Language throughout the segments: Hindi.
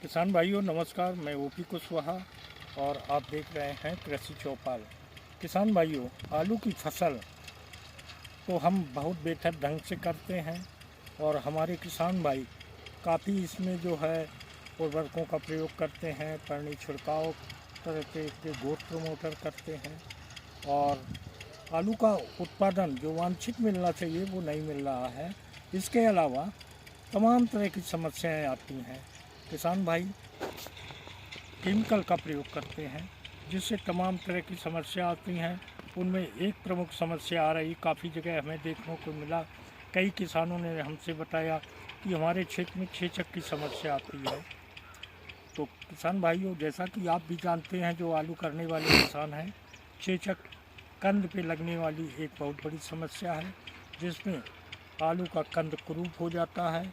किसान भाइयों नमस्कार। मैं ओपी कुशवाहा और आप देख रहे हैं कृषि चौपाल। किसान भाइयों, आलू की फसल तो हम बहुत बेहतर ढंग से करते हैं और हमारे किसान भाई काफ़ी इसमें जो है उर्वरकों का प्रयोग करते हैं, पानी छिड़काव करके के ग्रोथ प्रमोटर करते हैं और आलू का उत्पादन जो वांछित मिलना चाहिए वो नहीं मिल रहा है। इसके अलावा तमाम तरह की समस्याएं आती हैं। किसान भाई केमिकल का प्रयोग करते हैं जिससे तमाम तरह की समस्या आती हैं। उनमें एक प्रमुख समस्या आ रही, काफ़ी जगह हमें देखने को मिला, कई किसानों ने हमसे बताया कि हमारे क्षेत्र में छेचक की समस्या आती है। तो किसान भाइयों, जैसा कि आप भी जानते हैं, जो आलू करने वाले किसान हैं, छेचक कंद पे लगने वाली एक बहुत बड़ी समस्या है जिसमें आलू का कंद कुरूप हो जाता है,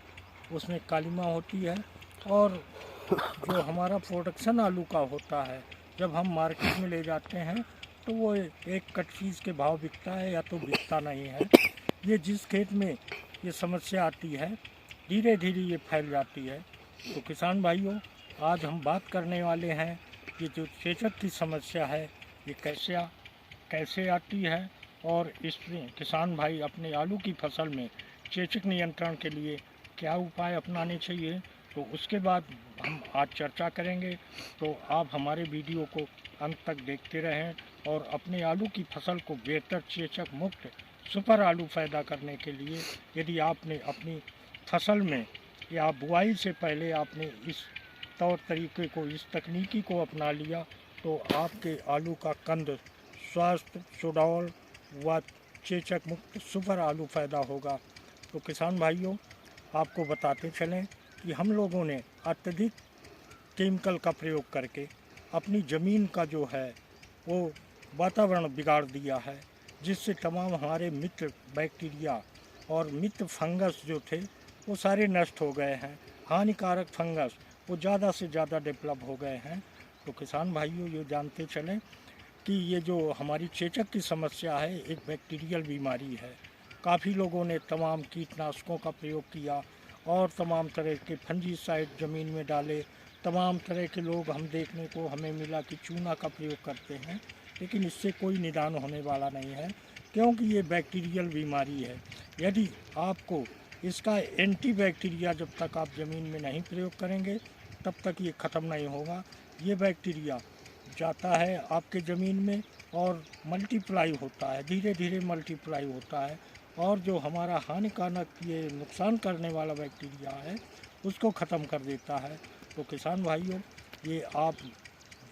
उसमें कालिमा होती है और जो हमारा प्रोडक्शन आलू का होता है, जब हम मार्केट में ले जाते हैं तो वो एक कट चीज़ के भाव बिकता है या तो बिकता नहीं है। ये जिस खेत में ये समस्या आती है, धीरे धीरे ये फैल जाती है। तो किसान भाइयों, आज हम बात करने वाले हैं कि जो चेचक की समस्या है ये कैसे आती है और इसमें किसान भाई अपने आलू की फसल में चेचक नियंत्रण के लिए क्या उपाय अपनाने चाहिए, तो उसके बाद हम आज चर्चा करेंगे। तो आप हमारे वीडियो को अंत तक देखते रहें और अपने आलू की फसल को बेहतर चेचक मुक्त सुपर आलू पैदा करने के लिए, यदि आपने अपनी फसल में या बुआई से पहले आपने इस तौर तरीके को, इस तकनीकी को अपना लिया, तो आपके आलू का कंद स्वास्थ्य सुडौल व चेचक मुक्त सुपर आलू पैदा होगा। तो किसान भाइयों, आपको बताते चलें कि हम लोगों ने अत्यधिक केमिकल का प्रयोग करके अपनी ज़मीन का जो है वो वातावरण बिगाड़ दिया है, जिससे तमाम हमारे मित्र बैक्टीरिया और मित्र फंगस जो थे वो सारे नष्ट हो गए हैं। हानिकारक फंगस वो ज़्यादा से ज़्यादा डेवलप हो गए हैं। तो किसान भाइयों, ये जानते चलें कि ये जो हमारी चेचक की समस्या है एक बैक्टीरियल बीमारी है। काफ़ी लोगों ने तमाम कीटनाशकों का प्रयोग किया और तमाम तरह के फंजीसाइड ज़मीन में डाले। तमाम तरह के लोग हम देखने को हमें मिला कि चूना का प्रयोग करते हैं, लेकिन इससे कोई निदान होने वाला नहीं है, क्योंकि ये बैक्टीरियल बीमारी है। यदि आपको इसका एंटी बैक्टीरिया जब तक आप ज़मीन में नहीं प्रयोग करेंगे तब तक ये ख़त्म नहीं होगा। ये बैक्टीरिया जाता है आपके ज़मीन में और मल्टीप्लाई होता है, धीरे धीरे मल्टीप्लाई होता है और जो हमारा हानिकारक ये नुकसान करने वाला बैक्टीरिया है उसको ख़त्म कर देता है। तो किसान भाइयों, ये आप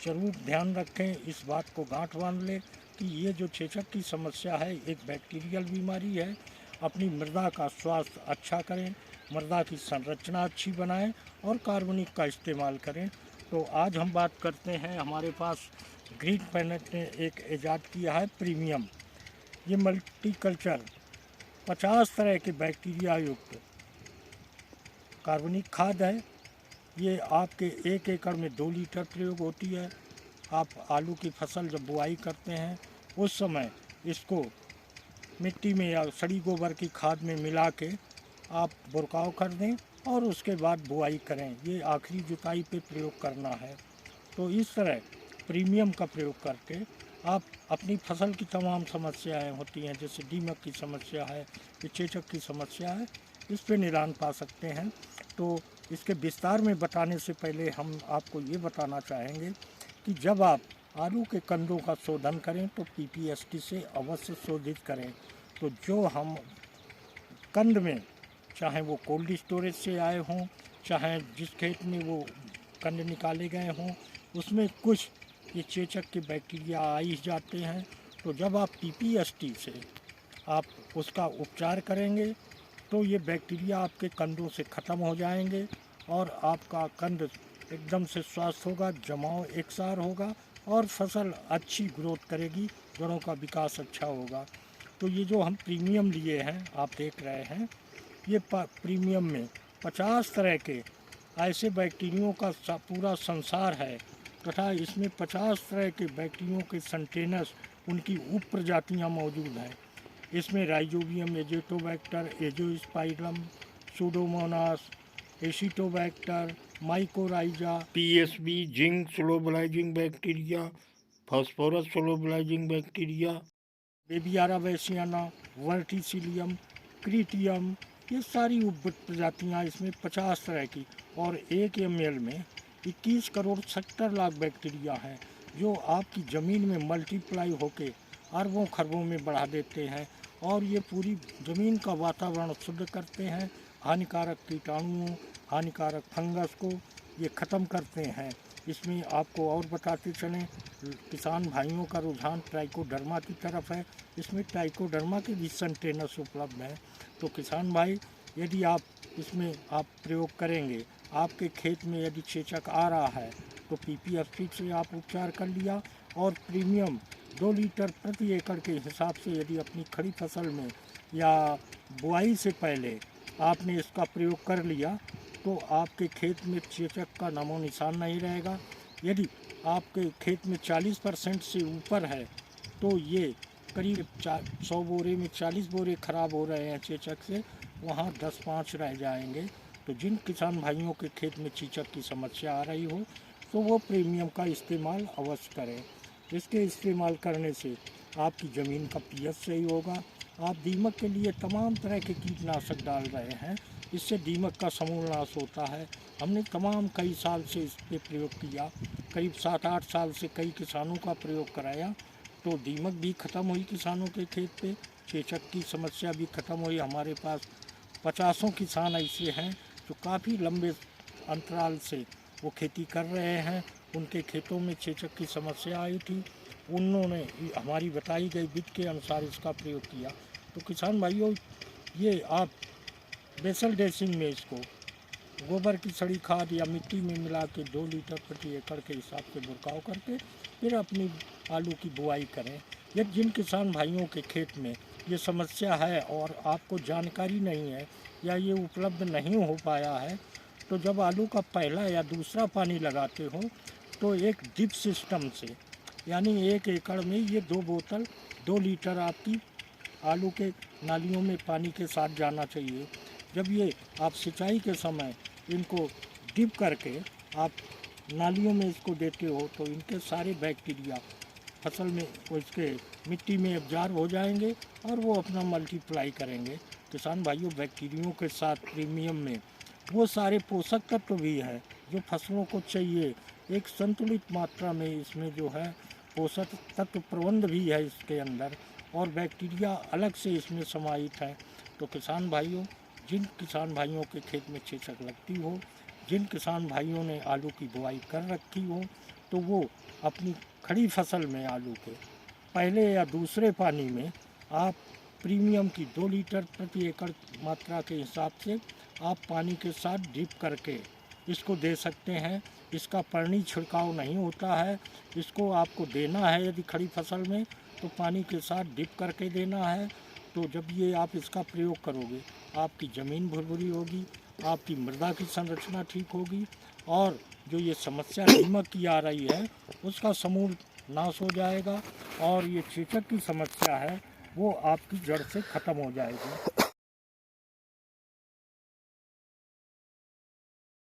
ज़रूर ध्यान रखें, इस बात को गांठ बांध लें कि ये जो चेचक की समस्या है एक बैक्टीरियल बीमारी है। अपनी मृदा का स्वास्थ्य अच्छा करें, मृदा की संरचना अच्छी बनाएं और कार्बनिक का इस्तेमाल करें। तो आज हम बात करते हैं, हमारे पास ग्रीन प्लैनेट ने एक ईजाद किया है प्रीमियम। ये मल्टी कल्चर 50 तरह के बैक्टीरिया युक्त कार्बनिक खाद है। ये आपके 1 एकड़ में 2 लीटर प्रयोग होती है। आप आलू की फसल जब बुआई करते हैं उस समय इसको मिट्टी में या सड़ी गोबर की खाद में मिला के आप बुरकाव कर दें और उसके बाद बुआई करें। ये आखिरी जुताई पे प्रयोग करना है। तो इस तरह प्रीमियम का प्रयोग करके आप अपनी फसल की तमाम समस्याएं होती हैं, जैसे दीमक की समस्या है, ये चेचक की समस्या है, इस पे निदान पा सकते हैं। तो इसके विस्तार में बताने से पहले हम आपको ये बताना चाहेंगे कि जब आप आलू के कंदों का शोधन करें तो पीपीएसटी से अवश्य शोधित करें। तो जो हम कंद में, चाहे वो कोल्ड स्टोरेज से आए हों, चाहे जिस खेत में वो कंद निकाले गए हों, उसमें कुछ ये चेचक के बैक्टीरिया आ ही जाते हैं। तो जब आप पीपीएसटी से आप उसका उपचार करेंगे तो ये बैक्टीरिया आपके कंदों से ख़त्म हो जाएंगे और आपका कंद एकदम से स्वस्थ होगा, जमाव एकसार होगा और फसल अच्छी ग्रोथ करेगी, जड़ों का विकास अच्छा होगा। तो ये जो हम प्रीमियम लिए हैं, आप देख रहे हैं, ये प्रीमियम में 50 तरह के ऐसे बैक्टीरियों का पूरा संसार है तथा इसमें 50 तरह के बैक्टीरियों के संटेनस, उनकी उप प्रजातियाँ मौजूद हैं। इसमें rhizobium, azotobacter, azospirillum, pseudomonas, acetobacter, mycorrhiza, PSB, zinc solubilising bacteria, phosphorus solubilising bacteria, beauveria bassiana, verticillium, क्रीटियम, ये सारी उप प्रजातियाँ इसमें 50 तरह की, और 1 ml में 21 करोड़ 70 लाख बैक्टीरिया हैं जो आपकी ज़मीन में मल्टीप्लाई होके अरबों खरबों में बढ़ा देते हैं और ये पूरी ज़मीन का वातावरण शुद्ध करते हैं। हानिकारक कीटाणुओं, हानिकारक फंगस को ये ख़त्म करते हैं। इसमें आपको और बताते चलें, किसान भाइयों का रुझान ट्राइकोडर्मा की तरफ है। इसमें ट्राइकोडर्मा के भी सेंटेनस उपलब्ध हैं। तो किसान भाई, यदि आप इसमें प्रयोग करेंगे, आपके खेत में यदि चेचक आ रहा है तो पीपीएफसी से आप उपचार कर लिया, और प्रीमियम 2 लीटर प्रति एकड़ के हिसाब से यदि अपनी खड़ी फसल में या बुआई से पहले आपने इसका प्रयोग कर लिया तो आपके खेत में चेचक का नामो निशान नहीं रहेगा। यदि आपके खेत में 40% से ऊपर है तो ये करीब 100 बोरे में 40 बोरे ख़राब हो रहे हैं चेचक से, वहाँ 10-5 रह जाएंगे। तो जिन किसान भाइयों के खेत में चेचक की समस्या आ रही हो तो वो प्रीमियम का इस्तेमाल अवश्य करें। इसके इस्तेमाल करने से आपकी ज़मीन का पीएच सही होगा। आप दीमक के लिए तमाम तरह के कीटनाशक डाल रहे हैं, इससे दीमक का समूल नाश होता है। हमने कई साल से इस पर प्रयोग किया, करीब 7-8 साल से कई किसानों का प्रयोग कराया, तो दीमक भी ख़त्म हुई किसानों के खेत पे, चेचक की समस्या भी ख़त्म हुई। हमारे पास 50 किसान ऐसे हैं जो काफ़ी लंबे अंतराल से वो खेती कर रहे हैं। उनके खेतों में चेचक की समस्या आई थी, उन्होंने हमारी बताई गई विधि के अनुसार इसका प्रयोग किया। तो किसान भाइयों, ये आप बेसल ड्रेसिंग में इसको गोबर की सड़ी खाद या मिट्टी में मिला के 2 लीटर प्रति एकड़ के हिसाब से बुरकाव करके फिर अपनी आलू की बुआई करें। यदि जिन किसान भाइयों के खेत में ये समस्या है और आपको जानकारी नहीं है या ये उपलब्ध नहीं हो पाया है, तो जब आलू का पहला या दूसरा पानी लगाते हो तो एक ड्रिप सिस्टम से, यानी 1 एकड़ में ये 2 बोतल 2 लीटर आपकी आलू के नालियों में पानी के साथ जाना चाहिए। जब ये आप सिंचाई के समय इनको डिप करके आप नालियों में इसको देते हो तो इनके सारे बैक्टीरिया फसल में उसके मिट्टी में एब्जॉर्ब हो जाएंगे और वो अपना मल्टीप्लाई करेंगे। किसान भाइयों, बैक्टीरियों के साथ प्रीमियम में वो सारे पोषक तत्व भी हैं जो फसलों को चाहिए। एक संतुलित मात्रा में इसमें जो है पोषक तत्व प्रबंध भी है इसके अंदर, और बैक्टीरिया अलग से इसमें समाहित है। तो किसान भाइयों, जिन किसान भाइयों के खेत में चेचक लगती हो, जिन किसान भाइयों ने आलू की बुआई कर रखी हो, तो वो अपनी खड़ी फसल में आलू के पहले या दूसरे पानी में आप प्रीमियम की 2 लीटर प्रति एकड़ मात्रा के हिसाब से आप पानी के साथ ड्रिप करके इसको दे सकते हैं। इसका परनी छिड़काव नहीं होता है, इसको आपको देना है यदि खड़ी फसल में तो पानी के साथ ड्रिप करके देना है। तो जब ये आप इसका प्रयोग करोगे, आपकी ज़मीन भुरभुरी होगी, आपकी मृदा की संरचना ठीक होगी, और जो ये समस्या दीमक की आ रही है उसका समूल नाश हो जाएगा, और ये चेचक की समस्या है वो आपकी जड़ से ख़त्म हो जाएगी।